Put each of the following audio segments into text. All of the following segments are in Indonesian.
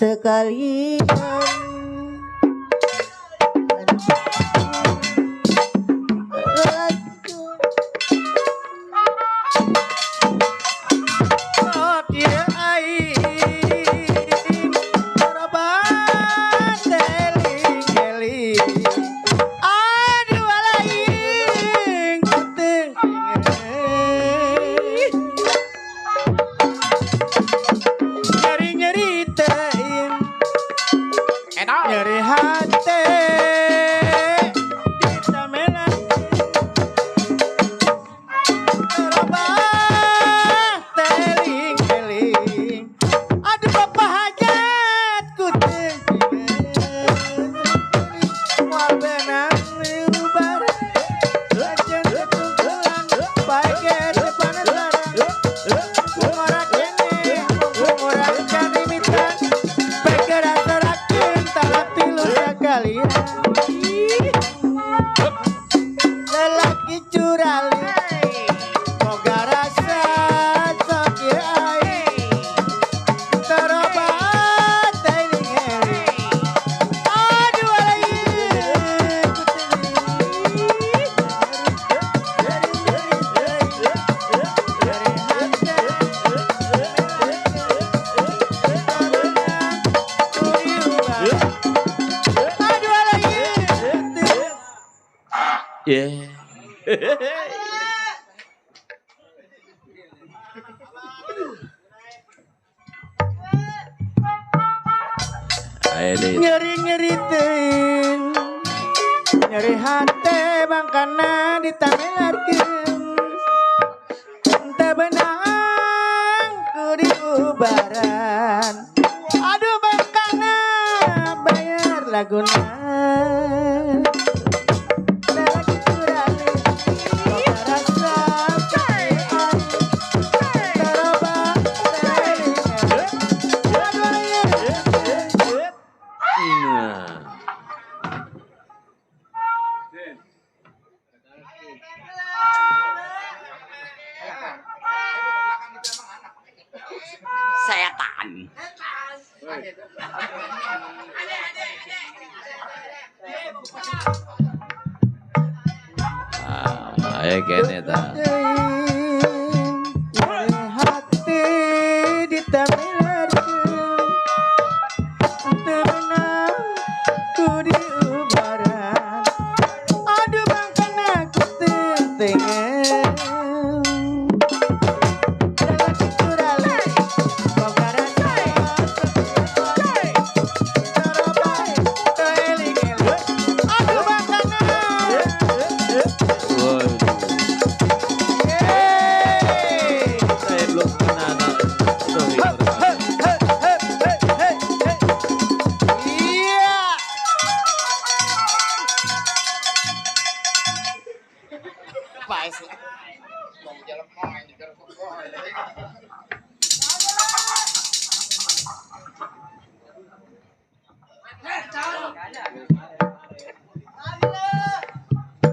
sekalian. Nyeri-nyeritin nyeri hati bangkana ditamelarkeun teu benang ku diubaran aduh bangkana bayar laguna. Ayo kene ta.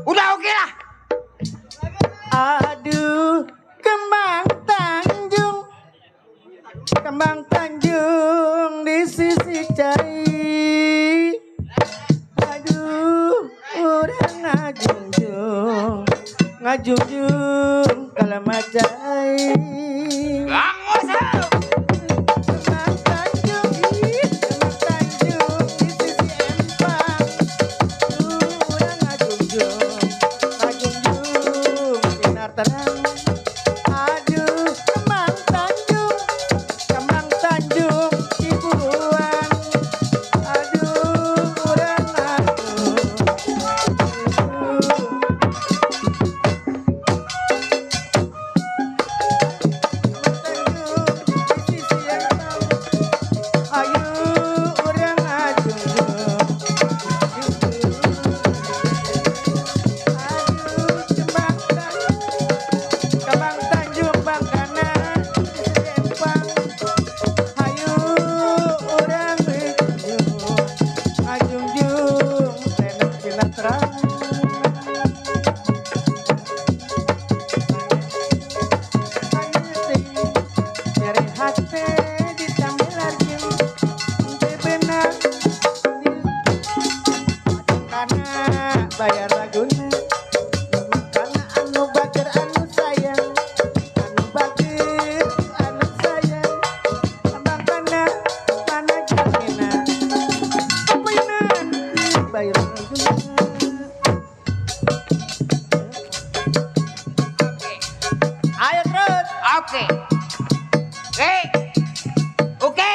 Udah oke lah. Aduh, Kembang Tanjung di sisi cai. Aduh, udah ngajungjung kalau macai. Kembang Tanjung di sisi empang. Udah ngajungjung sinar terang. Aduh, Kembang Tanjung Ciburuan. Aduh, udah Kembang Tanjung Bangkana Empang. Ayo urang ngajungjung enak sinar terang. Nyeri hati ditamilarkeun teu beunang karena bayar laguna. Karena anu bager anu sayang, anu bager anu sayang. Abang kana mana jaminan peunan bayar laguna. Ayo terus. Oke. Oke.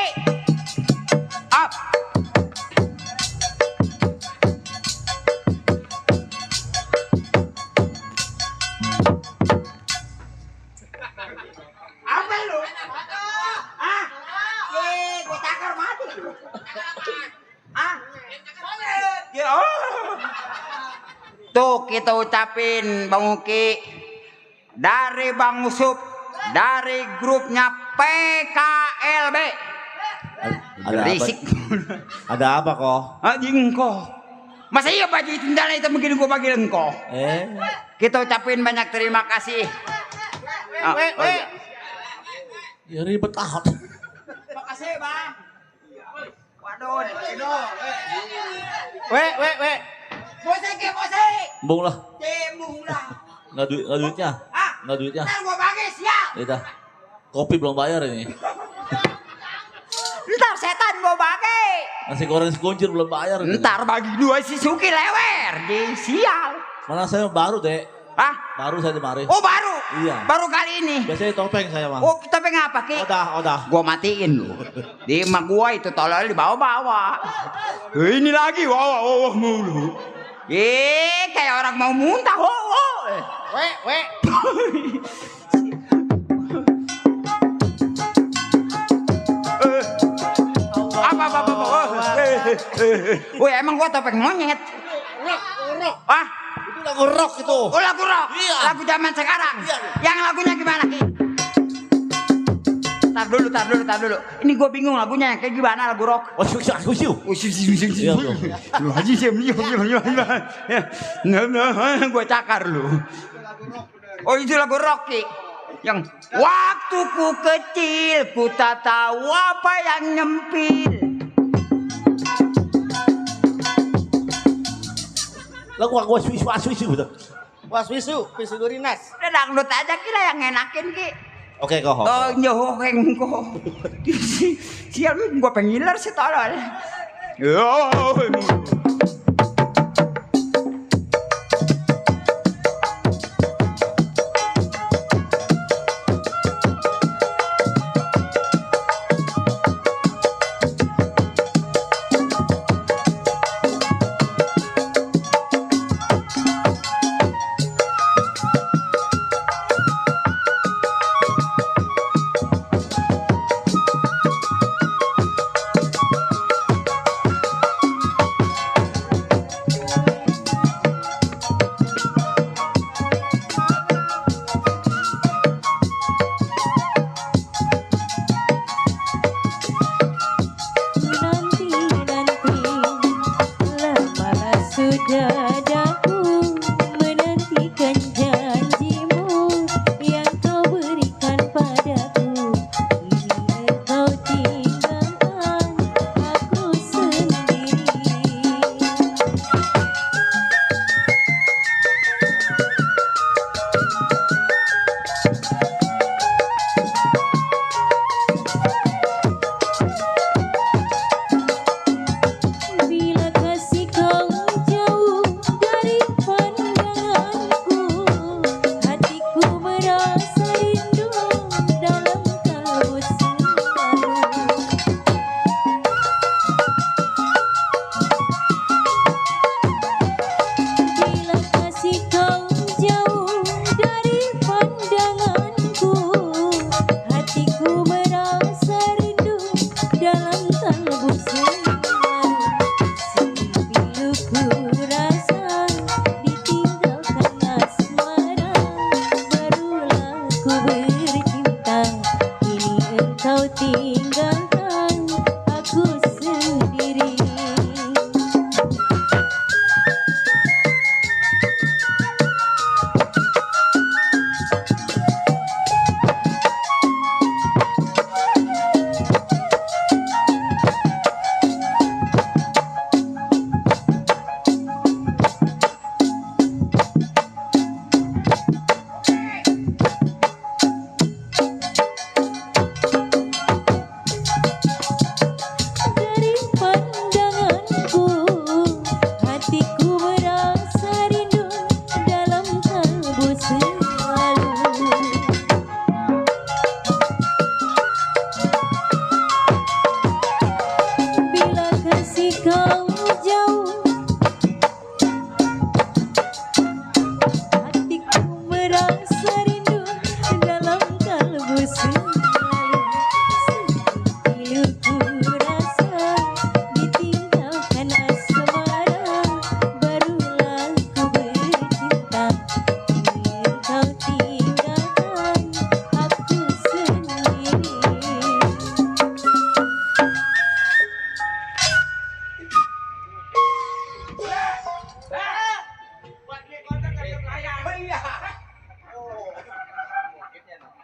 Up. Apa lu? Ah? Gue takar mati lu. Ah? Ya, oh. Tuh kita ucapin Bang Uki dari Bang Usup, dari grupnya PKLB. Berisik. Ada apa kok? Anjing kok. Masa iya baju tendala itu begini gua bagi engkau. Kita ucapin banyak terima kasih. Iya. Ya ribet amat. Makasih, Bang. Waduh, Edo. Bose. Bung lah. Cembung lah. Nggak duitnya. Ah, Nggak duitnya. ntar gua bagi, siap. Ya dah. Kopi belum bayar ini. Ntar setan gua bagi. Nasi goreng sekuncir belum bayar ini. Ntar bagi dua si Suki lewer di sial. Mana saya baru dek. Ah, Baru saya dimari. oh baru. Iya. Baru kali ini. Biasanya topeng saya mah. Oh, topeng apa, Ki? Udah. Gua matiin lu. Di emak gua itu tolol dibawa-bawa. Ini lagi wow mulu. Kayak orang mau muntah. Apa. Woi, emang gua topeng monyet. Ah, Itu lagu rock itu. oh lagu rock. Iya. Lagu zaman sekarang. Iya. Yang lagunya gimana, Ki? Tar dulu. Ini gue bingung lagunya kayak gimana lagu rock. Oh, syuk. Iya, bro. Gue cakar lu. Oh itu lagu rock, Ki. Yang waktu ku kecil ku tak tahu apa yang nyempil. Lagu waswisu betul. Waswisu, pisu durinas. Udah dangdut aja kira yang enakin, Ki. Oke kok. Oh nyoheng kok. Sial lu gua pengiler sih tolol. tinggalkan aku sendiri. Dari pandanganku, hatiku merasa rindu dalam kalbu selalu. Bila kasih kau jauh, hatiku merasa rindu dalam kalbu selalu. Piluku rasa ditinggalkan asmara, barulah ku bercinta. Kau tinggalkan aku sendiri.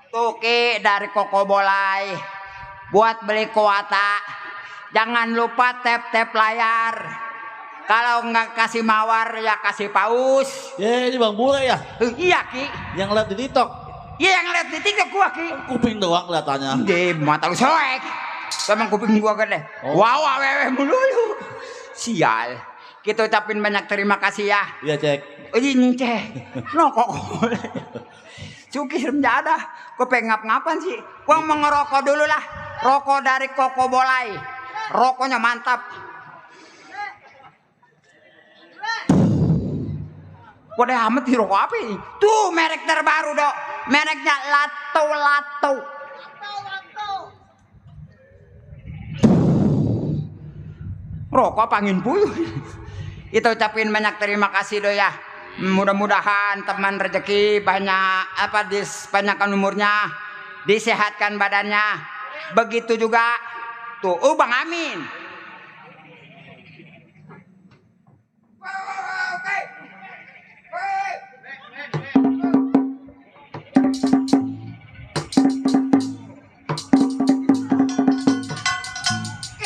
Tuh Ki dari Koko Bolai. Buat beli kuota, jangan lupa tap-tap layar. Kalau nggak kasih mawar ya kasih paus. Ya ini Bang Bule ya. Iya Ki. Yang lihat di TikTok. Iya yang lihat di TikTok gua Ki. Kuping doang kelihatannya. Di mata lu soek. Emang kuping gua gede. Oh. Wow, wewe melulu. Sial. Kita ucapin banyak terima kasih ya. Iya cek. Ini ceh. No kok. Cuki seremja ada. Kok pengen ngap-ngapan sih? Gua mau ngerokok dulu lah. Rokok dari Koko Bolai. Rokoknya mantap. Waduh amat di rokok apa ini? Tuh merek terbaru dok. Mereknya Lato Lato. Rokok apa angin puyuh? Itu ucapin banyak terima kasih do ya. Mudah-mudahan teman rezeki banyak apa dipanjangkan umurnya, disehatkan badannya. Begitu juga tuh Bang Amin.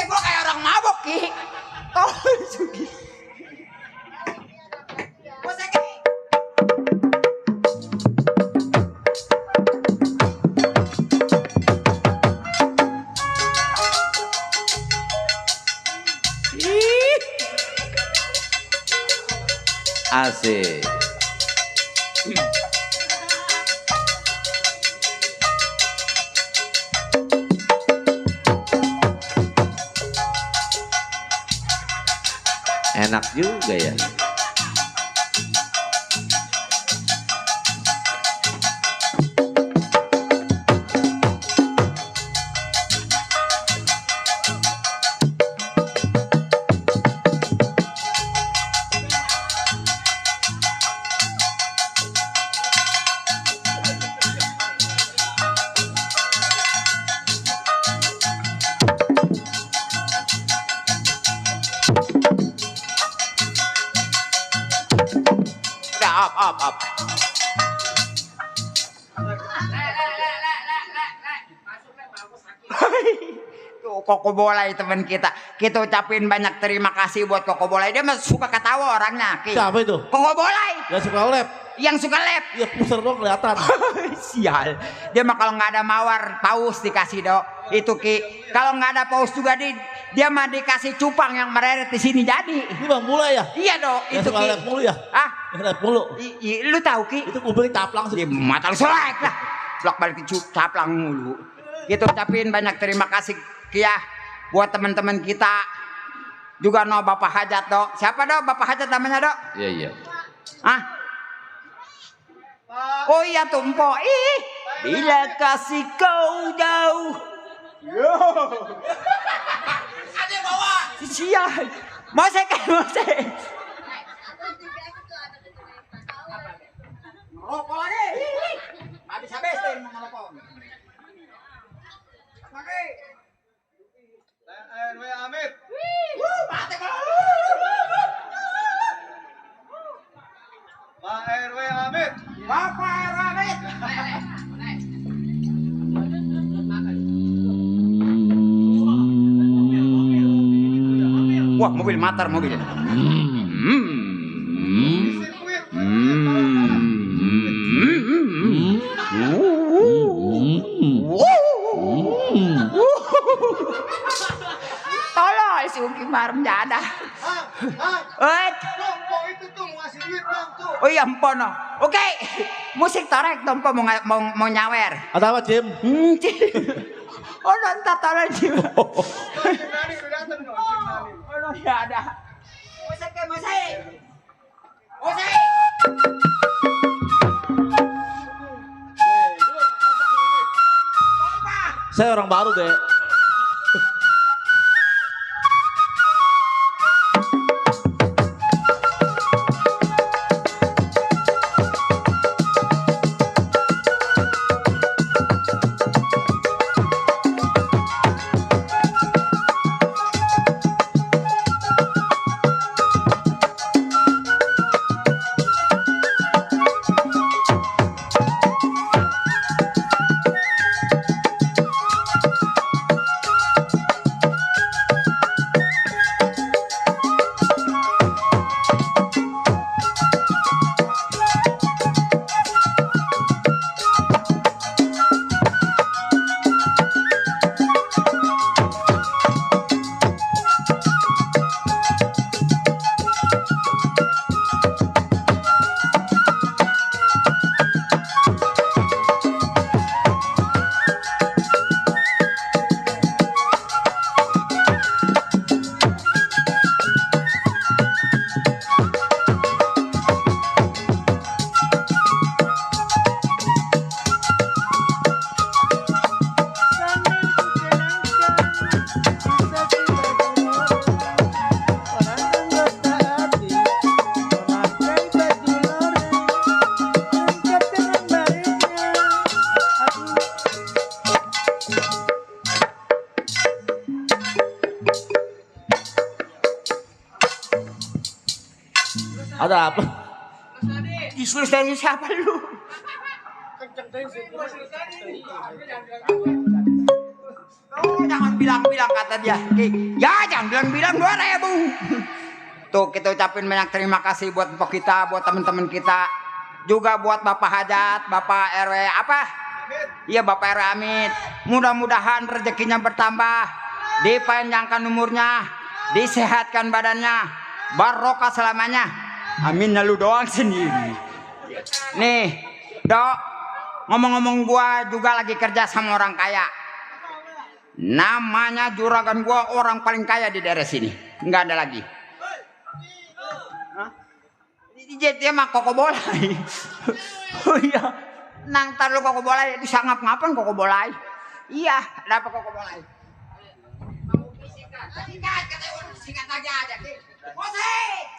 Gua kayak orang mabok Ki. Asik. Enak juga ya. Udah up. Tuh Koko Bolai teman kita. Kita ucapin banyak terima kasih buat Koko Bolai. Dia mah suka ketawa orangnya. Ki. Siapa itu? Koko Bolai. Ya suka lab. Yang suka lab. Ya pusar dong kelihatan. Sial. Dia mah kalau nggak ada mawar paus dikasih dok. Itu Ki. Kalau nggak ada paus juga dia mah dikasih cupang yang mereret di sini jadi. Ini Bang Bule ya? Iya dok. Yang Itu suka Ki. lab mulu ya? Ah, Lab mulu. lu tahu Ki? Itu kuping caplang Di sih. mata lu selek lah. Blok balik caplang mulu. Kita ucapin banyak terima kasih Ki ya buat teman-teman kita. Juga no Bapak Hajat dok. Siapa dok? Bapak Hajat namanya dok? Iya. Ah? Oh iya tuh Mpok. Ih, bila kasih kau jauh. Ada bawa. Sial. Mau saya. Rokok lagi. Habis-habis tuh mau ngerokok. Lagi. Wah, mobil matar mobil. Tolol si Uki marem jada. Kelompok itu tuh mau ngasih duit bang tuh. Oh iya empono. Oke. Musik torek tompo mau nyawer. Ada apa, Cim? Oh nonton tolol Jim. Nani udah datang dong. Oh no ya ada. Musik. Saya orang baru, deh. Ada apa? Isu dari siapa lu? Oh, jangan bilang-bilang kata dia. Ya, jangan bilang-bilang 2.000. Tuh, kita ucapin banyak terima kasih buat mpok kita, buat teman-teman kita. Juga buat Bapak Hajat, Bapak RW apa? Iya, Bapak RW Amit. Mudah-mudahan rezekinya bertambah, dipanjangkan umurnya, disehatkan badannya, barokah selamanya. Amin, lu doang sendiri. Nih, Dok, ngomong-ngomong gua juga lagi kerja sama orang kaya. Namanya juragan gua orang paling kaya di daerah sini. Enggak ada lagi. Dia mah koko bolai. Oh iya, nang tar lu koko bolai disangap ngapain koko bolai? Iya, ada apa koko bolai? Singkat aja. Musik.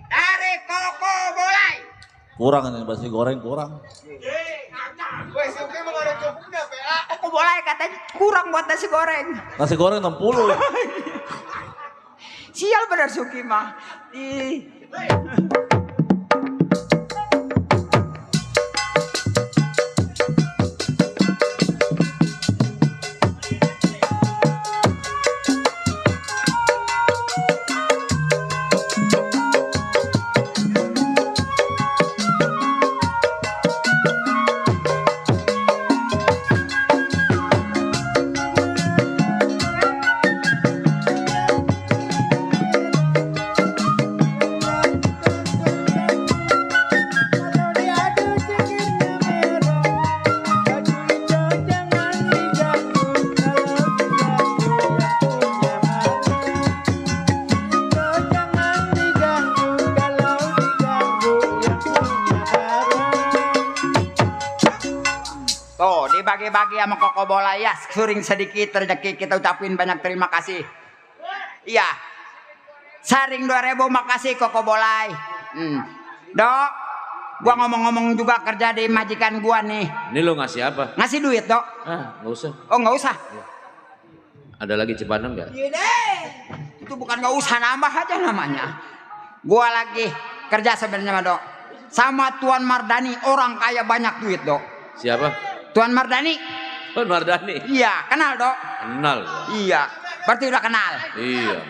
Dari koko bolai. Kurang ini nasi goreng kurang. Wes, oke mau ada cukupnya, PA. Koko bolai katanya kurang buat nasi goreng. Nasi goreng 60. Sial benar Suki mah. Tuh, dibagi-bagi sama koko bola ya, suring sedikit rezeki kita ucapin banyak terima kasih. Iya. Saring 2.000 makasih koko bolai. Dok, gua ngomong-ngomong juga kerja di majikan gua nih. Ini lo ngasih apa? Ngasih duit, Dok. Ah, nggak usah. Oh, nggak usah. Ada lagi Cipandan nggak? Iya deh. Itu bukan nggak usah nambah aja namanya. Gua lagi kerja sebenarnya mah Dok. Sama Tuan Mardani, orang kaya banyak duit Dok. Siapa? Tuan Mardani. Tuan Mardani. Iya, kenal Dok. Kenal. Iya, berarti udah kenal. Iya.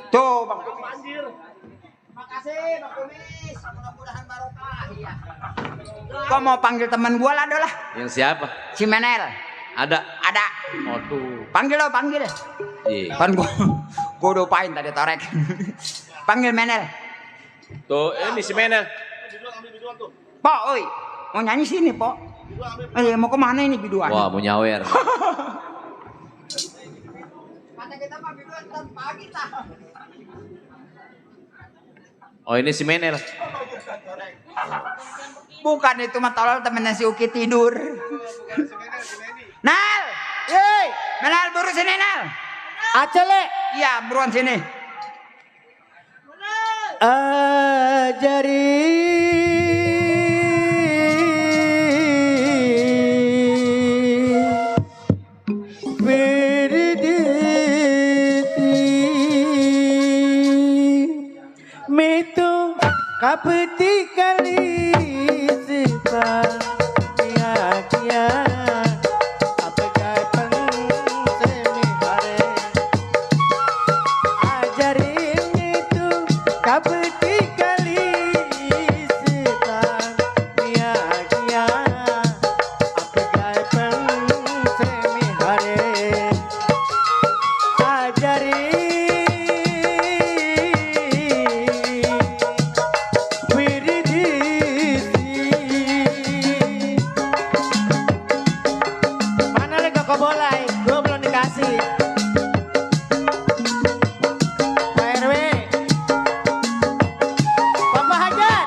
Tuh Bang Kumis. Makasih Bang Kumis. Mudah-mudahan barokah. Iya. Kau mau panggil teman gua lah Dok lah. Yang siapa? Si Menel. Ada. Ada. Waduh. Panggil lo, panggil. Iya. Kan gua lupain tadi torek. Panggil Menel. Tuh, ini si Menel. Pok, oi. Mau nyanyi sini, Pok. Mau kemana ini biduan? Wah, mau nyawer. Kata kita mah biduan pagi tah. Oh, ini si Menel. Bukan itu mah tolol temennya si Uki tidur. Nal! Yeay, Menel buru sini Nal. acele. Iya, buruan sini. Ajari berdiri metu kapeti kali sifat kia-kia apakah pengsemi hare ajarin itu kapeti kali sifat kia-kia apakah pengsemi hare mana lagi kok boleh? Gua belum dikasih. Pak RW, Bapak Hajat.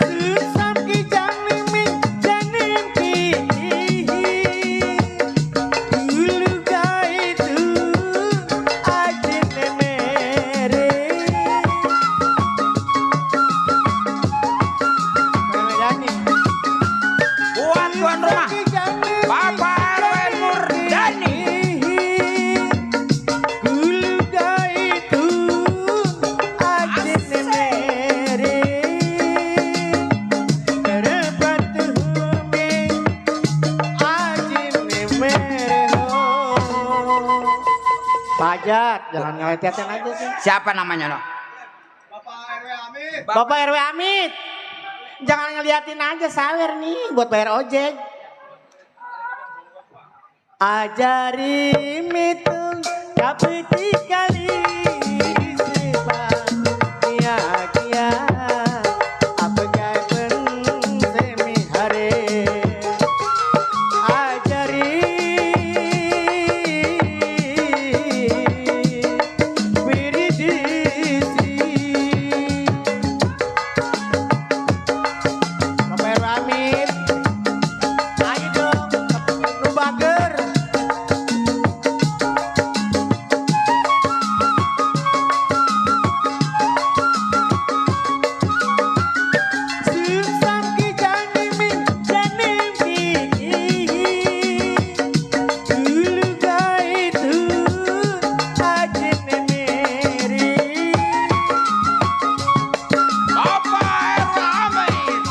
Susam ki janimin janimpi dulu itu ajin mere. Buat tuan rumah. Bapak RW Murdani. Pajak, jangan ngeliatin aja sih. Siapa namanya lo? Bapak RW Amit. Bapak RW Amit, jangan ngeliatin aja sawer nih buat bayar ojek. Ajari mitung kapeti kali sifat kia-kia apakah pengsemi hare ajari biridisi Bapak RW Amit, ayo dong lu bager. Susam ki janimin janimpi dulu itu ajin meri. Bapak RW Amit.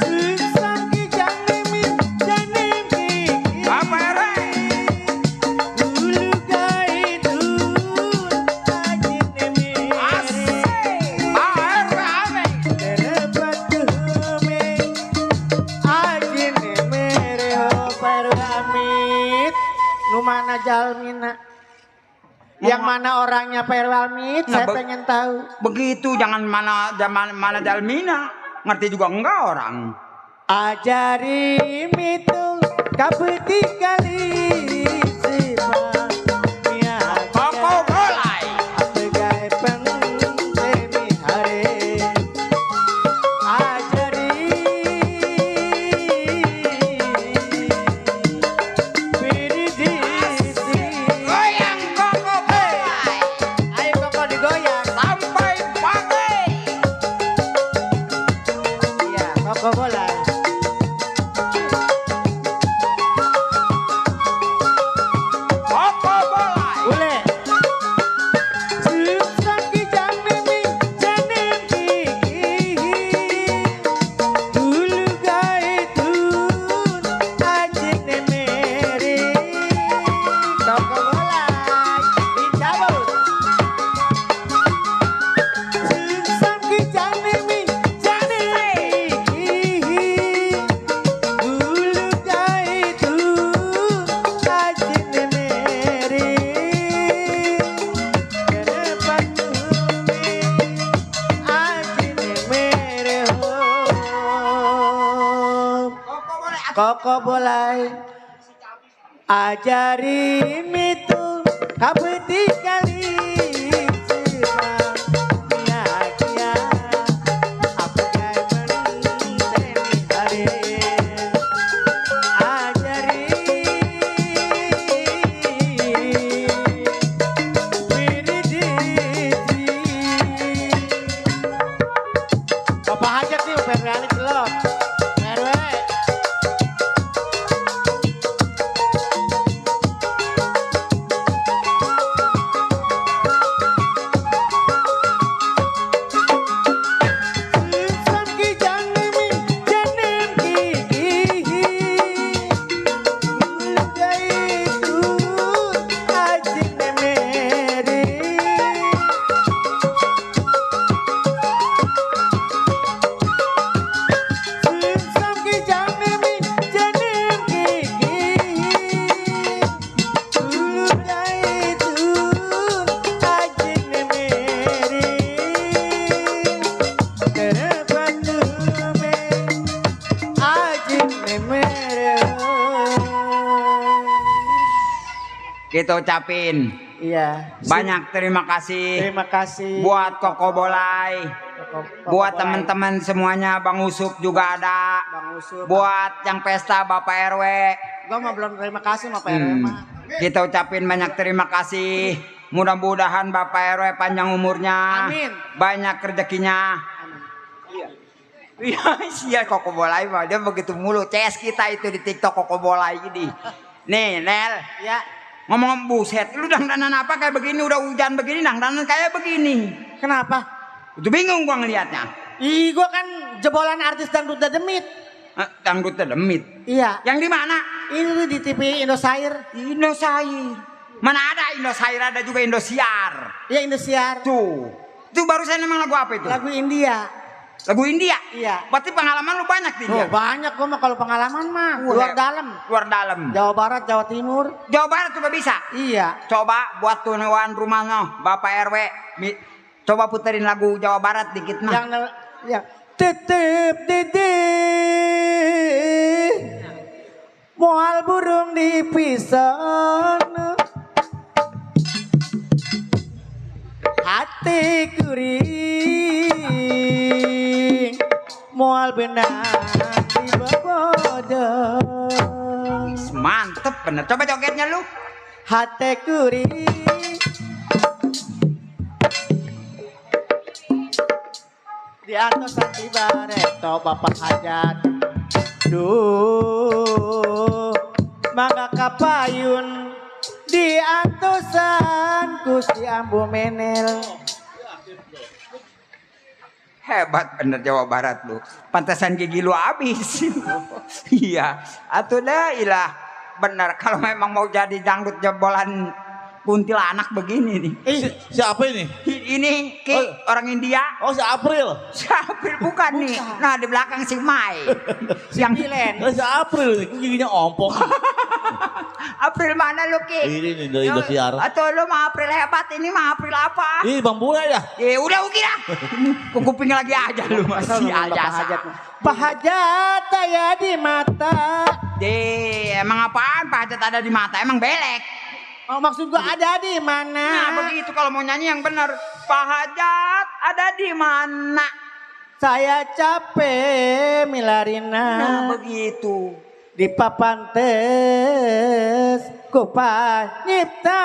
Susam ki janimin janimpi Bapak RW. dulu itu ajin meri. Pak RW Amit. Terepat kume ajin mere ho Pak Amit. Nu mana jalmina? Yang mana orangnya Pak Amit? Saya Nah, pengen tahu. Begitu jangan mana zaman mana Dalmina. Ngerti juga enggak orang. Ajari mitung kapeti kali sifat Koko mulai. sebagai pengsemi hare ajari biridisi. Goyang koko mulai. Ayo koko digoyang. Sampai pagi. Iya, koko boleh. Koko bolai ajari itu kabeti kali semang kia apa kaya meniteni hari ajari wiriditi Bapak hajat nih PRW celok PRW Kita ucapin Iya. banyak terima kasih Terima kasih buat Koko Bolai, buat teman-teman semuanya, Bang Usup juga ada, Bang Usup. buat yang pesta Bapak RW. Gua mah belum terima kasih sama Pak RW mah. Kita ucapin banyak terima kasih. Mudah-mudahan Bapak RW panjang umurnya, Amin. banyak rezekinya. Iya, iya Koko Bolai mah dia begitu mulu. CS kita itu di TikTok Koko Bolai ini. Nih, Nel. Ya. Ngomong buset, lu dangdanan apa kayak begini, udah hujan begini dangdanan kayak begini. Kenapa? Itu bingung gua ngelihatnya. Ih, gua kan jebolan artis dangdut Dademit. Dangdut demit. Iya. Yang di mana? Ini di TV Indosiar. Indosiar. Mana ada Indosiar, ada juga Indosiar. Ya Indosiar. Tuh. Itu barusan emang lagu apa itu? Lagu India. Lagu India. Iya. Berarti pengalaman lu banyak di Oh, India. banyak gua mah kalau pengalaman mah. Wah, Luar dalam. Luar dalam. Jawa Barat, Jawa Timur. Jawa Barat coba bisa. Iya. Coba buat tuan rumahnya Bapak RW. Coba puterin lagu Jawa Barat dikit mah. Yang tetep dedeh moal burung dipisan hati kuring moal benang di babodong Mantep bener. Coba jogetnya lu. hati kuring di atas hati bareto bapak hajat duh mangga kapayun di atosan Gusti Ambu Menel. Hebat bener Jawa Barat lu. Pantesan gigi lu habis. Iya. Atuh dah ilah. Bener kalau memang mau jadi dangdut jebolan kuntilanak begini nih. Siapa ini? Ini Ki, orang India. Oh, si April. Si April bukan nih. Nah di belakang si Mai. Yang Dilen. Si April nih, giginya ompong. April mana lu Ki? Ini nih dari Indosiar. Atau lu mah April hebat, ini mah April apa? Ih, Bang Bule ya. Ya udah Uki dah. Kuping lagi aja lu masih aja. Pak Hajat ya di mata. Emang apaan Pak Hajat ada di mata? Emang belek. Oh maksud gua ada di mana? Nah begitu kalau mau nyanyi yang benar. Pak Hajat ada di mana? Saya capek milarina. Nah begitu. Di papantes kupas nyipta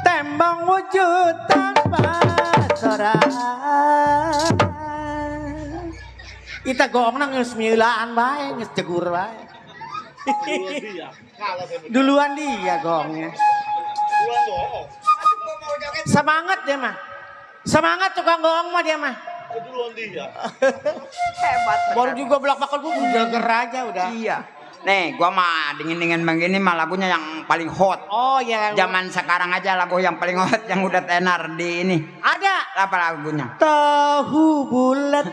tembang wujud tanpa sorak. Kita gongna geus mieulaan bae, geus jegur bae. Duluan dia gongnya. Semangat dia mah. Semangat tukang gong mah dia mah. Hebat. Baru juga belak bakal gua jager aja udah. Iya. Nih gua mah dingin-dingin begini mah lagunya yang paling hot. Oh ya. Zaman sekarang aja lagu yang paling hot yang udah tenar di ini. Ada. Apa lagunya? Tahu bulat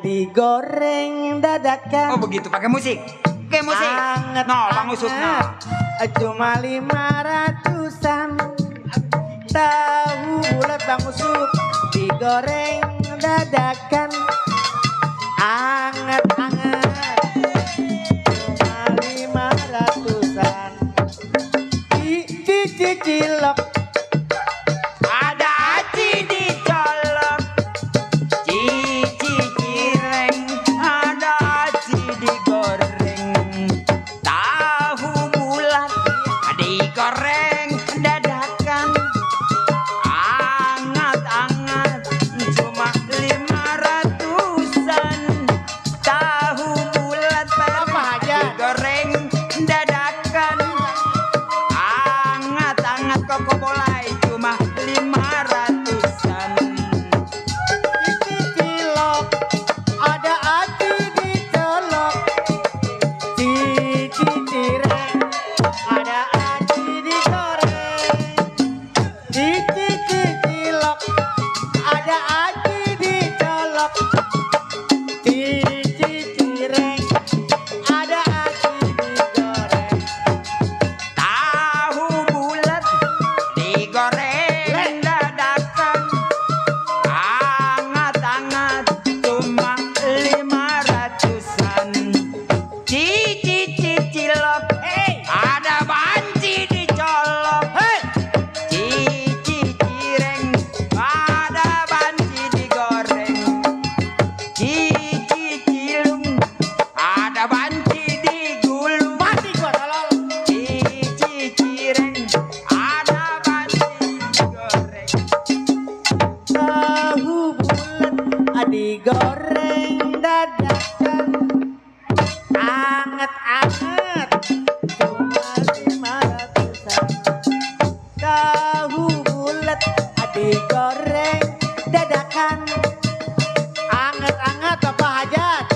digoreng dadakan. Oh begitu pakai musik. Pakai musik. Anget, No, Bang Usup no. Cuma 500-an. Tahu bulat Bang Usup digoreng dadakan. Anget-anget. digoreng dadakan anget-anget cuma 500-an. Tahu bulat digoreng dadakan anget-anget apa hajat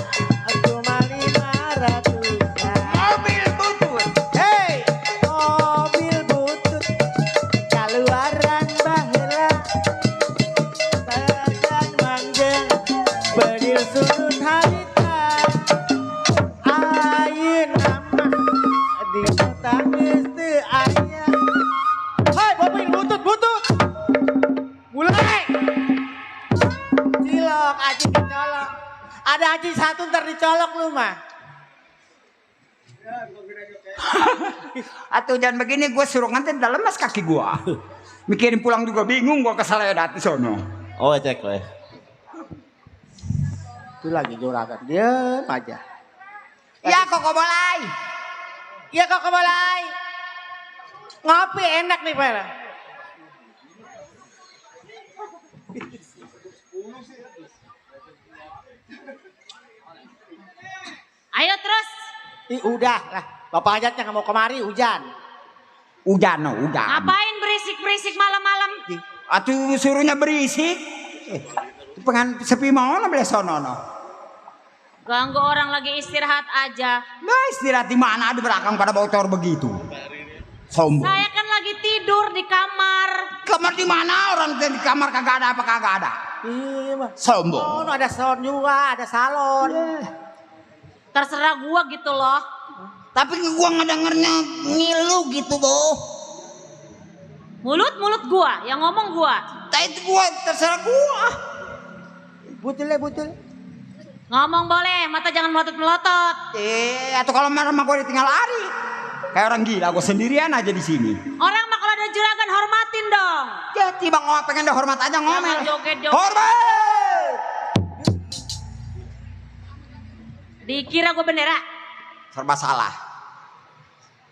cuma 500-an. Mobil butut. Hei, mobil butut keluaran baheula badan manjeng bedil sudut harita ayeuna mah di kota geus teu aya. Hei, mobil butut mulai cilok aji dicolok ada aji satu ntar dicolok lu mah. Atau jangan begini gue suruh ngantin dalam mas kaki gue. Mikirin pulang juga bingung gue kesalahan di sono. Oh, cek weh. Itu lagi juragan diam aja. Ya kok bolai. Ya kok kebalai. Ngopi enak nih Pak. Ayo terus. Ih udah lah. Bapak hajatnya nggak mau kemari hujan. Udah no, udah. Ngapain berisik-berisik malam-malam? Atuh suruhnya berisik. Pengen sepi mau no beli sono no. Ganggu orang lagi istirahat aja. Nah istirahat di mana ada belakang pada bocor begitu. Sombong. Saya kan lagi tidur di kamar. Kamar di mana orang di kamar kagak ada apa kagak ada. Iya mah. Sombong. Oh, ada salon juga, ada salon. Terserah gua gitu loh. Tapi gua ngedengernya ngilu gitu boh. Mulut gua, yang ngomong gua. Itu gua terserah gua. Butul. Ngomong boleh, mata jangan melotot-melotot. Atau kalau marah mah gua ditinggal lari. Kayak orang gila, gua sendirian aja di sini. Orang mah kalau ada juragan hormatin dong. Ya tiba ngomong pengen dihormat aja ngomel. Jangan joget-joget. Hormat. Dikira gua bendera.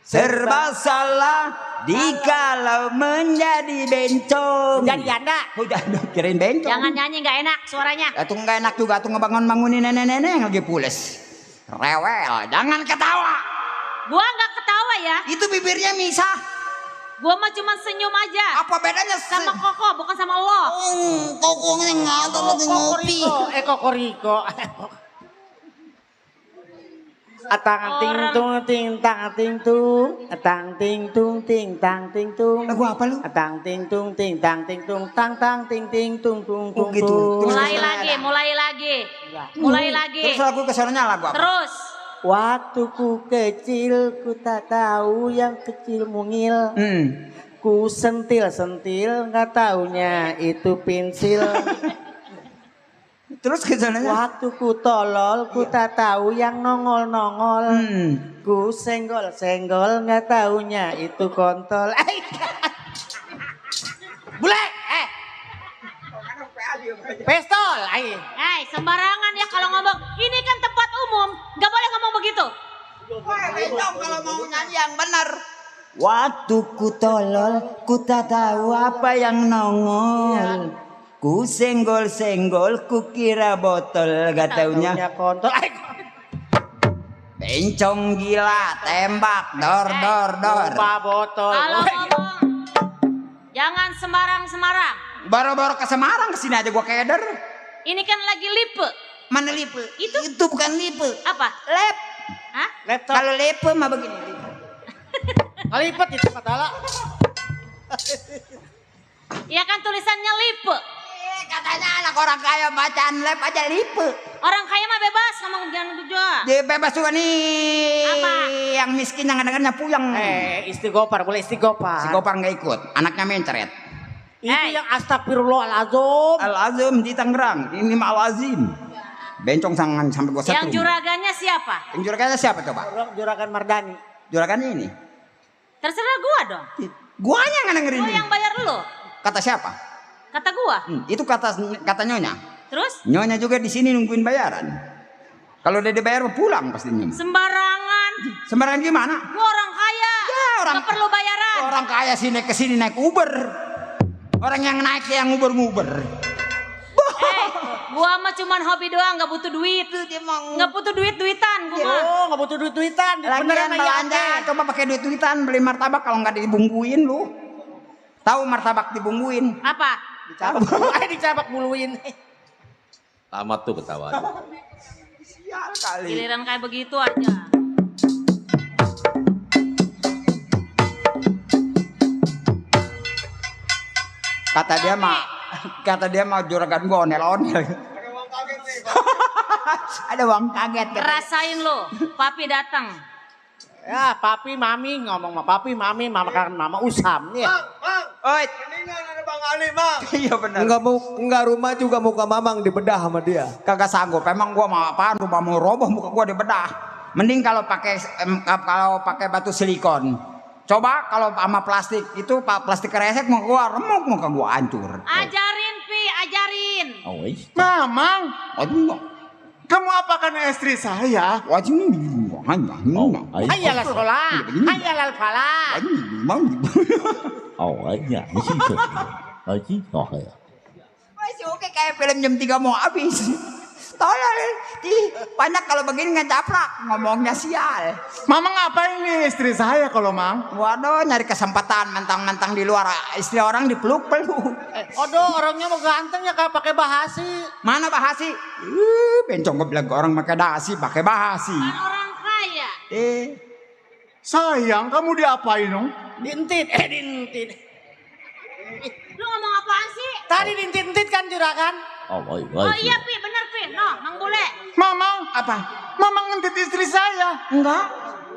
Serba salah dikalau menjadi bencong. Jadi janda. Udah kirain bencong. Jangan nyanyi nggak enak suaranya. Itu nggak enak juga tuh ngebangun-bangunin nenek-nenek yang lagi pules. Rewel, jangan ketawa. Gua nggak ketawa ya. Itu bibirnya misah. Gua mah cuma senyum aja. Apa bedanya Sama Koko, bukan sama lo. Kokongnya nggak ada lagi ngopi. Kokoriko. Atang ting tung ting tang ting tung, atang ting tung ting tang ting tung. Lagu apa lu? Atang ting tung ting tang ting tung tang tang ting ting tung tung tung. gitu. Mulai lagi. Terus lagu kesononya lagu apa? Terus. Waktu ku kecil ku tak tahu yang kecil mungil. Ku sentil nggak taunya itu pensil. Terus kesononya? Waktu ku tolol ku tak tahu yang nongol. Ku senggol nggak taunya itu kontol. Bule, pistol, Sembarangan ya kalau ngomong. Ini kan tempat umum, nggak boleh ngomong begitu. Bencong kalau mau nyanyi yang benar. Waktu ku tolol, ku tak tahu apa yang nongol. Ku senggol, ku kira botol, gak taunya kontol. bencong gila, tembak, dor. Lupa botol. Kalau ngomong, jangan sembarang. Baru-baru ke Semarang kesini aja gua keder. Ini kan lagi lipe. Mana lipe? Itu bukan lipe. Apa? Lep. Hah? Laptop. Kalau lipe mah begini. Kalipet itu katala. Ya kan tulisannya lipe. Katanya anak orang kaya bacaan lep aja lipe. Orang kaya mah bebas ngomong jangan juga. Dia bebas juga nih. Apa? Yang miskin yang dengarnya puyeng. Istighfar, boleh istighfar. Si Gopar nggak ikut, anaknya mencret. Itu yang astagfirullahaladzim. Al-Azim di Tangerang, ini mah Al-Azim. Bencong sampai gua setrum. Yang juragannya siapa? Yang juragannya siapa coba? Juragan Mardani. Juragannya ini. Terserah gua dong. Guanya nggak dengerin. Gua yang bayar lu. Kata siapa? Kata gua. Itu kata nyonya. Terus? Nyonya juga di sini nungguin bayaran. Kalau udah dibayar pulang pasti nyonya. Sembarangan. Sembarangan gimana? Gua orang kaya. Ya, orang Gak perlu bayaran. Orang kaya sih naik ke sini naik Uber. Orang yang naik yang nguber. Gua mah cuman hobi doang, gak butuh duit. Gak butuh duit-duitan gua mah. Oh, nggak butuh duit-duitan. Lagian Beneran aja belanja, ate. coba pakai duit duitan beli martabak kalau nggak dibungkuin lu. Tahu martabak dibungkuin? Apa? Dicabak muluin. Tamat tuh ketawa. Sial kali. Giliran kayak begitu aja. Kata dia mau juragan gua onel-onel. Ada uang kaget nih. Ada uang kaget. Rasain lo, papi datang. Ya, papi, mami ngomong sama papi, mami, mama kan mama usam nih. Mang, Oi, mendingan ada Bang Ali, Mang. iya benar. Enggak rumah juga muka Mamang dibedah sama dia. Kagak sanggup. Emang gua mau apaan? Rumah mau roboh, muka gua dibedah. Mending kalau pakai batu silikon. Coba kalau sama plastik itu plastik kresek muka gua remuk, muka gua hancur. Ajarin Pi, ajarin. Oh, iya. Mamang, Aduh, kamu apakan istri saya? wajib Oh, iya. Hayyalal sholah, hayyalal falah. Oh, iya. Ini sih itu. Oh, iya. Oh, iya. Masih oke kayak film jam 3 mau habis. Tolol, banyak kalau begini ngecaplak ngomongnya sial. Mamang ngapain nih istri saya kalau Mang? Waduh, nyari kesempatan mentang-mentang di luar istri orang dipeluk-peluk. Odo orangnya mau ganteng ya kak pakai bahasi. Mana bahasi? Bencong gue bilang ke orang pakai dasi, pakai bahasi. Kan orang kaya. Sayang, kamu diapain dong? Dintit, dintit. Lu ngomong apaan sih? Tadi dintit-dintit kan juragan. Oh, iya. Oh iya Pi, bener Pi. No, Mang Bule. Mamang, Apa? Mamang ngentit istri saya. Enggak.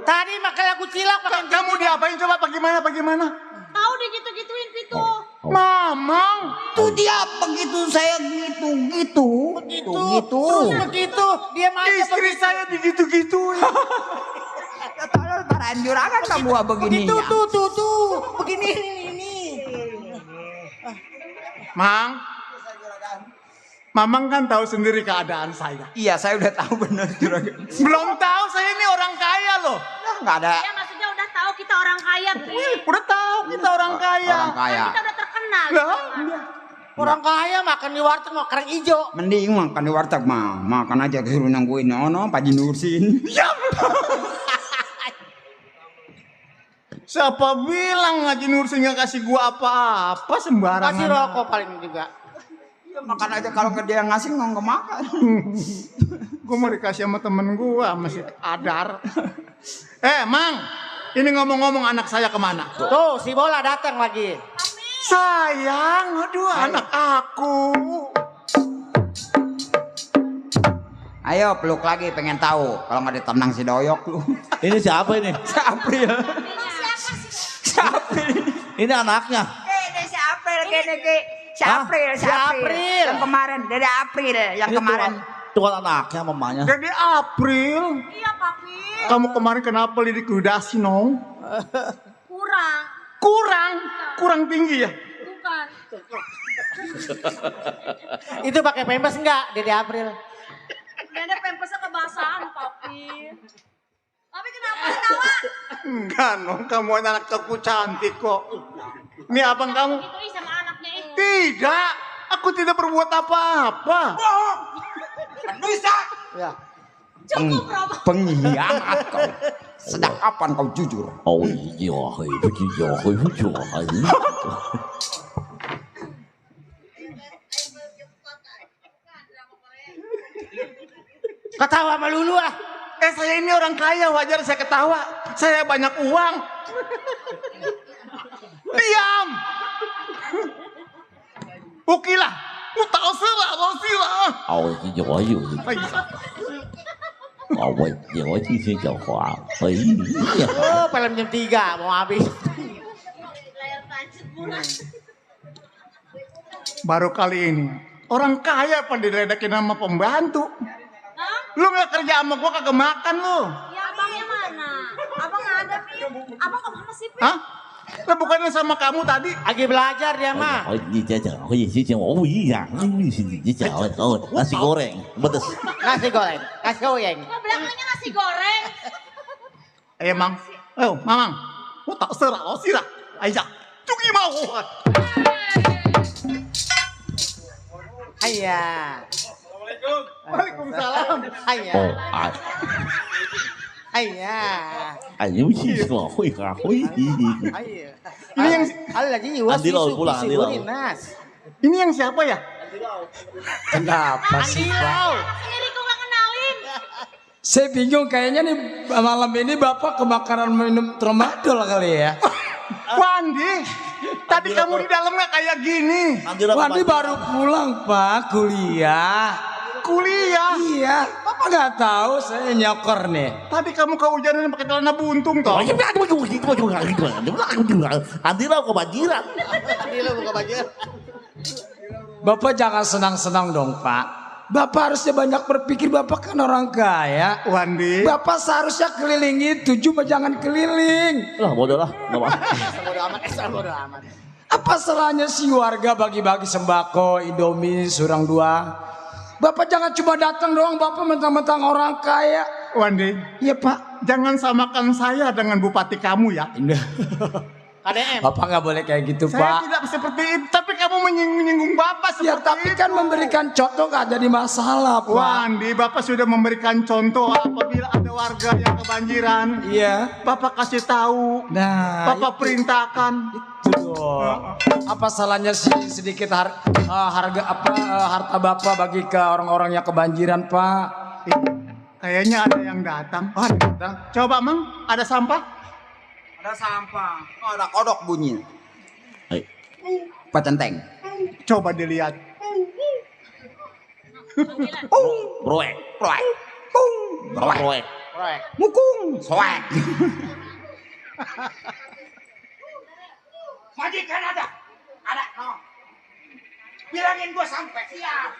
Tadi makan lagu cilak pakai Kamu diapain coba bagaimana? Tahu digitu-gituin Pi tuh. Mamang, Tuh dia begitu saya gitu. Terus begitu dia aja istri saya digitu-gituin. Ya tolol parahan juragan kamu begini begitu ya. tuh. Begini ini. Mang, Mamang kan tahu sendiri keadaan saya. Iya, saya udah tahu benar juragan. Belum tahu saya ini orang kaya loh. Enggak ada Ya maksudnya udah tahu kita orang kaya Pi. Udah tahu kita orang kaya. orang kaya. Kan kita udah terkenal. Lah, Orang kaya makan di warteg mau kerang hijau. Mending makan di warteg mah, makan aja disuruh nungguin ono Pak Haji Nursin. siapa bilang Haji Nursin nggak kasih gua apa-apa sembarangan. Kasih rokok paling juga. Ya, makan aja kalau ke dia ngasih nggak makan. Gua mau dikasih sama temen gua masih adar. Mang, ini ngomong-ngomong anak saya kemana? Tuh si bola datang lagi. Sayang, aduh anak aku. Ayo peluk lagi pengen tahu. Kalau nggak ditendang si doyok lu. Ini siapa ini? Si April. Si April. Ini anaknya. Si April kene. Si Hah? April, si April. Yang kemarin dari April yang Ini kemarin. Tuan anaknya mamanya. Jadi April, Iya Papi. kamu kemarin kenapa lidikudasi nong? Kurang tinggi ya? Bukan. Itu pakai pempes enggak Dede April? Nenek pempesnya kebasahan Papi. Papi kenapa ketawa? Enggak nong, kamu anak aku cantik kok. Ini abang kamu? Itu sama anaknya itu. Tidak, aku tidak berbuat apa-apa. Bisa. Ya. Cukup Romo. Pengkhianat kau. Sejak kapan kau jujur? Oh, iya. Begitu. Ketawa sama Lulu ah. Saya ini orang kaya, wajar saya ketawa. Saya banyak uang. Diam. Ukilah. Tahu sila. Oh, iya. Oh, iya. Ini Jawa. Iya. Oh, film jam 3 mau habis. Layar tancap murah. Baru kali ini orang kaya pada diledakin sama pembantu. Hah? Lu nggak kerja sama gua kagak makan lu. Ya abangnya mana? Abang nggak ada Pi. Abang kemana sih Pi? Hah? Lah bukannya sama kamu tadi? Lagi belajar dia mah. Oh, iya. Oh, iya. Nasi goreng. Betes. Nasi goreng. Kok belakangnya nasi goreng? Mang. Oh, Mamang. Tak serah, sirah. Ayo, cuki mau. Iya. Waalaikumsalam. Hanya. Oh, Hanya. anjing siswa, hui ka, hui. Ayo. Ini yang Al lagi iwas Andi Lau pulang, Andi Lau. Nas. ini yang siapa ya? Kenapa sih Pak? Sendiri kok gak kenalin. Saya bingung kayaknya nih malam ini Bapak kebakaran minum tramadol kali ya. Wandi, tadi kamu di dalam nggak kayak gini? Wandi baru pulang Pak kuliah. Kuliah. Iya, Bapak nggak tahu saya nyokor nih. Tadi kamu kehujanan pakai celana buntung toh? Andi Lau kebanjiran. Bapak jangan senang-senang dong Pak. Bapak harusnya banyak berpikir, Bapak kan orang kaya. Wandi. Bapak seharusnya kelilingi 7, jangan keliling. Lah bodoh lah, nggak apa. Bodo amat. Apa salahnya si warga bagi-bagi sembako, Indomie, surang 2. Bapak jangan cuma datang doang, Bapak mentang-mentang orang kaya. Wandi, Iya Pak. jangan samakan saya dengan bupati kamu ya. KDM. Bapak nggak boleh kayak gitu Saya Pak. tidak seperti itu, tapi kamu menyinggung bapak Ya seperti tapi itu. kan memberikan contoh nggak jadi masalah Pak. Wandi, bapak sudah memberikan contoh apabila ada warga yang kebanjiran. Iya. Bapak kasih tahu, Nah, bapak perintahkan. itu dong. Apa salahnya sih sedikit harta Bapak bagi ke orang-orang yang kebanjiran Pak? Kayaknya ada yang datang. Oh, ada yang datang. Coba Mang, ada sampah? Ada sampah. Oh, ada kodok bunyi. Hai. Pacenteng. Coba dilihat. Broek, Proek. broek. Mukung. Soek. Majikan ada. Ada. No. Bilangin gua sampai siap.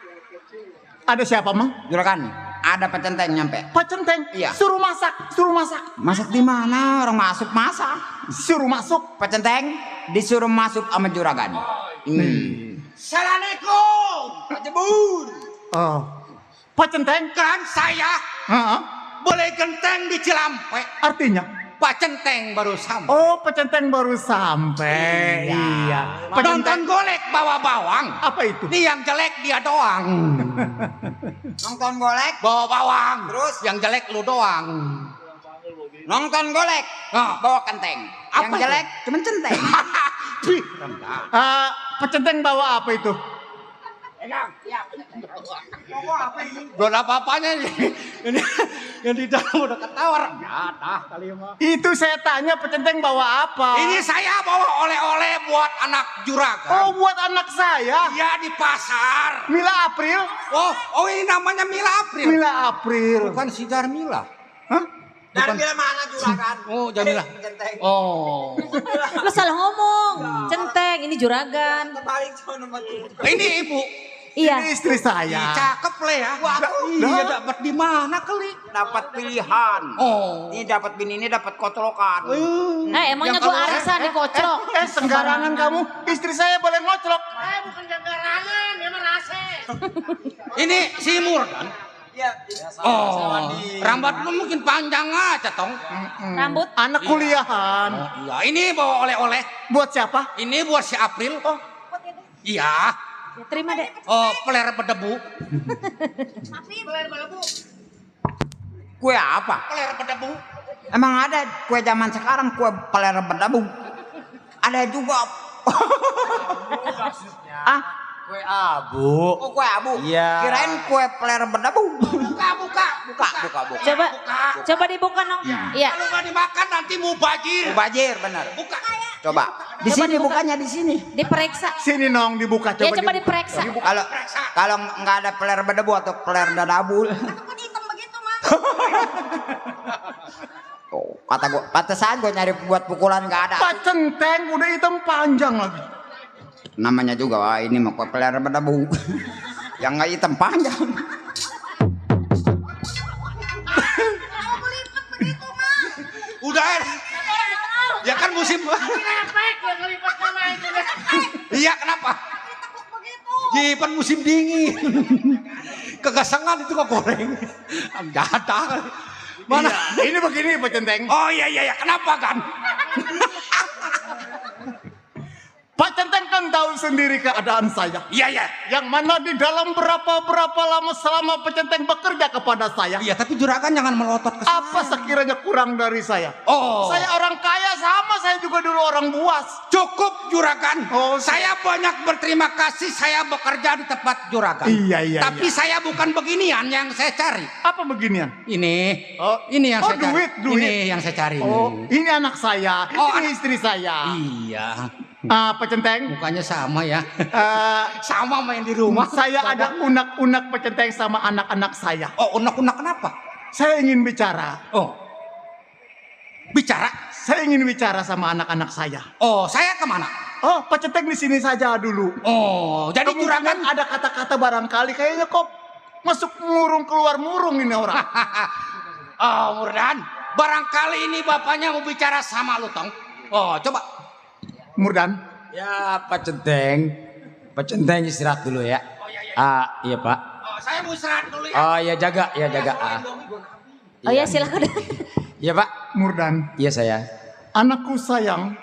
Ada siapa Mang? Juragan, ada pacenteng nyampe. Pak Centeng. Iya. Suruh masak, suruh masak. Masak di mana? Orang masuk masak. Suruh masuk. Pacenteng disuruh masuk sama juragan. Assalamualaikum, Pak Jebur. Oh. Pak Centeng. Kan saya Heeh. boleh genteng di Cilampe. Artinya? Pak Centeng baru sampai. Oh, Pak Centeng baru sampai. Iya. Pak Nonton Centeng. golek bawa bawang. Apa itu? Ini yang jelek dia doang. Nonton golek bawa bawang. Terus yang jelek lu doang. Nonton golek bawa kenteng. Yang Apa jelek cuma centeng. Pak Centeng bawa apa itu? Belum apa-apanya ini yang di dalam udah ketawar. Jatah kali mah. Itu saya tanya Pak Centeng bawa apa? Ini saya bawa oleh-oleh buat anak juragan. Oh, buat anak saya. Iya di pasar. Mila April. Oh ini namanya Mila April. Mila April. Bukan si Darmila. Hah? Darmila mana juragan? Oh Darmila. Oh. Lu salah ngomong. Centeng, ini juragan. Ini ibu. Iya. Ini istri saya. Cakep le ya. Iya dapat di mana kali? Dapat pilihan. Oh. Ini dapat bini ini dapat koclokan. Emangnya gua arisan dikocok. Sembarangan kamu. Istri saya boleh ngoclok. Bukan sembarangan, dia merasa. Ini si Murdan. Oh, rambut lu mungkin panjang aja tong. Rambut. Anak kuliahan. Iya, ini bawa oleh-oleh. Buat siapa? Ini buat si April. Oh, iya. Ya, terima deh. Oh, peler berdebu. Kue apa? Peler berdebu. Emang ada kue zaman sekarang kue peler berdebu? Ada juga. Kue abu. Oh, kue abu. Iya. Kirain kue peler berdebu. Buka. Coba dibuka dong. Iya. Kalau nggak dimakan nanti mubajir. Mubajir benar. Buka. Coba. Di Coba sini dibuka. bukanya di sini. Diperiksa. Sini nong dibuka Ya coba. coba diperiksa. Kalau nggak ada peler berdebu atau peler dadabul. Oh, kata gua, pantesan gua nyari buat pukulan nggak ada. Pak Centeng udah hitam panjang lagi. Namanya juga wah, ini mah kue peler berdebu. Yang nggak hitam panjang. Udah ya kan musim. Iya kenapa? Jipan musim dingin. Kegasangan itu kok goreng. Jatah. Mana? Iya, ini begini Pak Centeng. Oh iya kenapa kan? Pak Centeng kan tahu sendiri keadaan saya. Iya, iya. Yang mana di dalam berapa lama selama Pak Centeng bekerja kepada saya. Iya, tapi juragan jangan melotot ke saya. Apa sekiranya kurang dari saya? Oh. Saya orang kaya sama, saya juga dulu orang buas. Cukup juragan. Oh, saya banyak berterima kasih saya bekerja di tempat juragan. Iya. Tapi saya bukan beginian yang saya cari. Apa beginian? Ini. Oh. Ini yang Oh, saya duit. cari. Ini yang saya cari. Oh, ini anak saya. Oh, Ini istri saya. Iya. Pak Centeng. Mukanya sama ya. eh, Sama main di rumah. saya ada unak-unak Pak Centeng sama anak-anak saya. Oh, unak-unak kenapa? Saya ingin bicara. Oh. Bicara? Saya ingin bicara sama anak-anak saya. Oh, saya kemana? Oh, Pak Centeng di sini saja dulu. Oh, jadi Kemungkinan juragan ada kata-kata barangkali kayaknya kok masuk murung keluar murung ini orang. Oh, Murdan, barangkali ini bapaknya mau bicara sama lu, Tong. Oh, coba. Murdan. Ya Pak Centeng. Pak Centeng istirahat dulu ya. Iya Pak. Oh, saya mau istirahat dulu ya. Oh ya jaga. Oh ya silakan. Iya Pak. Murdan. Iya saya. Anakku sayang.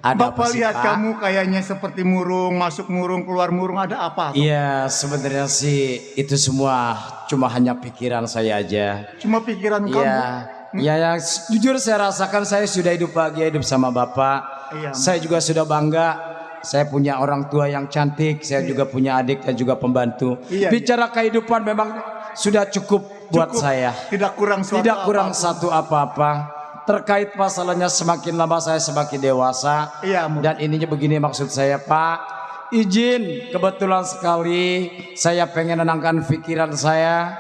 Ada Bapak apa sih, lihat Pak? kamu kayaknya seperti murung, masuk murung, keluar murung, ada apa? Iya sebenarnya sih itu semua cuma hanya pikiran saya aja. Cuma pikiran kamu. Iya. Ya yang jujur saya rasakan saya sudah hidup bahagia hidup sama Bapak. Iya. Saya juga sudah bangga. Saya punya orang tua yang cantik. Saya juga punya adik dan juga pembantu. Iya, Bicara kehidupan memang sudah cukup buat Cukup. saya. Tidak kurang suatu Tidak kurang apapun. satu apa-apa. Terkait masalahnya semakin lama saya semakin dewasa. Iya, Dan ininya begini maksud saya Pak. Izin kebetulan sekali saya pengen menenangkan pikiran saya.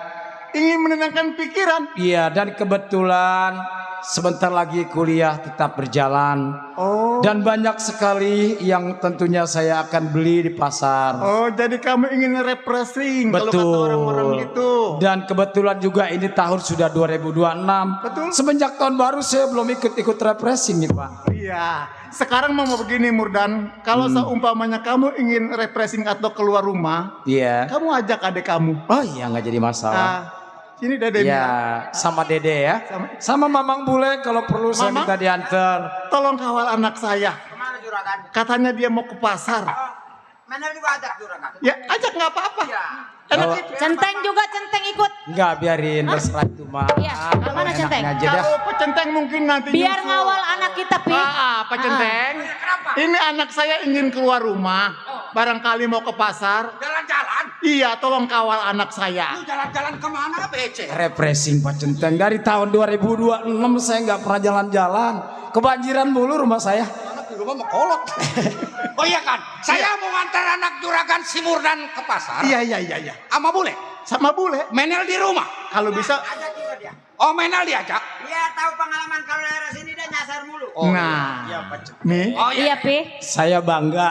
Ingin menenangkan pikiran. Iya dan kebetulan sebentar lagi kuliah tetap berjalan. Oh. Dan banyak sekali yang tentunya saya akan beli di pasar. Oh, jadi kamu ingin refreshing kalau kata orang-orang gitu. Dan kebetulan juga ini tahun sudah 2026. Betul. Semenjak tahun baru saya belum ikut refreshing nih Pak. Iya. Sekarang mau begini Murdan, kalau seumpamanya kamu ingin refreshing atau keluar rumah, Iya. kamu ajak adik kamu. Oh iya nggak jadi masalah. Nah, sini Dede. Iya sama Dede ya. Sama Mamang Bule kalau perlu saya Mamang? minta diantar. Tolong kawal anak saya. Kemana juragan? Katanya dia mau ke pasar. Mana juga ajak juragan? Ya, ajak nggak apa-apa. Iya. Enak Oh. itu. Centeng juga Centeng ikut. Enggak biarin terserah itu mah. Iya, mana Enaknya Centeng? aja dah. Kalau Pecenteng mungkin nanti Biar nyusul. ngawal anak kita Pi. Pecenteng. Ini anak saya ingin keluar rumah. Barangkali mau ke pasar. Jalan-jalan? Iya, tolong kawal anak saya. Lu jalan-jalan kemana, BC? Refreshing Pak Centeng dari tahun 2026 saya nggak pernah jalan-jalan. Kebanjiran mulu rumah saya. Anak di rumah mau kolot. Oh iya kan? Saya mau ngantar anak juragan si Murdan ke pasar. Iya. Sama Bule. Sama Bule. Menel di rumah. Kalau bisa. Ajak juga dia. Oh, Menel diajak? Iya, tahu pengalaman kalau daerah sini dia nyasar mulu. Nah, nih. Oh Iya Pi. Saya bangga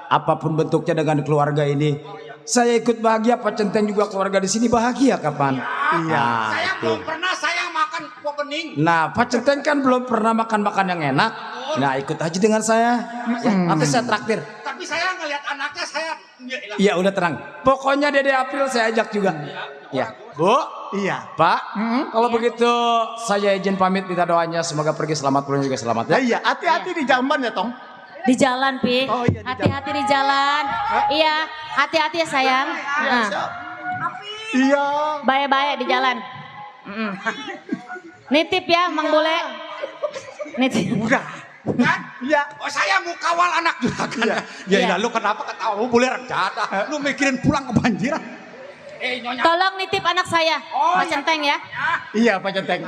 apapun bentuknya dengan keluarga ini. Saya ikut bahagia, Pak Centeng juga keluarga di sini bahagia kapan? Iya. Saya belum pernah saya makan kuah bening. Nah, Pak Centeng kan belum pernah makan yang enak. Nah, ikut aja dengan saya. Ya, nanti saya traktir. Tapi saya ngelihat anaknya saya Iya, udah tenang. Pokoknya Dede April saya ajak juga. Ya, Bu. Iya. Pak, kalau begitu saya izin pamit minta doanya semoga pergi selamat pulang juga selamat ya. Iya, hati-hati di jamban ya, Tong. Di jalan Pi. Oh, iya, di Hati-hati di jalan. Iya, hati-hati ya sayang. Nah, Iya. baik-baik di jalan. Nitip ya Mang Bule. Nitip. Udah. kan? Iya. Oh, saya mau kawal anak juragan. Iya. Ya, Iya. lalu kenapa ketawa boleh rendah? Lu mikirin pulang kebanjiran. Nyonya. Tolong nitip anak saya. Oh, Pak iya. Centeng ya. Iya, Pak Centeng.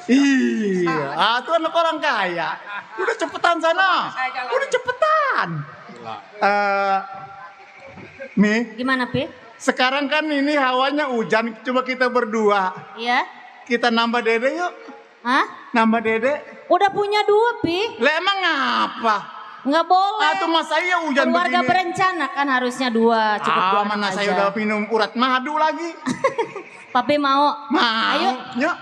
Iya. Itu anak orang kaya. Udah cepetan sana. Udah cepetan. Mi, Gimana Pi? sekarang kan ini hawanya hujan. Coba kita berdua. Iya. Kita nambah Dede yuk. Hah? Nambah Dede. Udah punya 2 Pi. Lah emang apa? Nggak boleh. Atau masa iya hujan Keluarga begini? berencana kan harusnya 2. Cukup 2 Mana anak saya aja. udah minum urat madu lagi. Papi mau? Mau. Ayo. Yuk.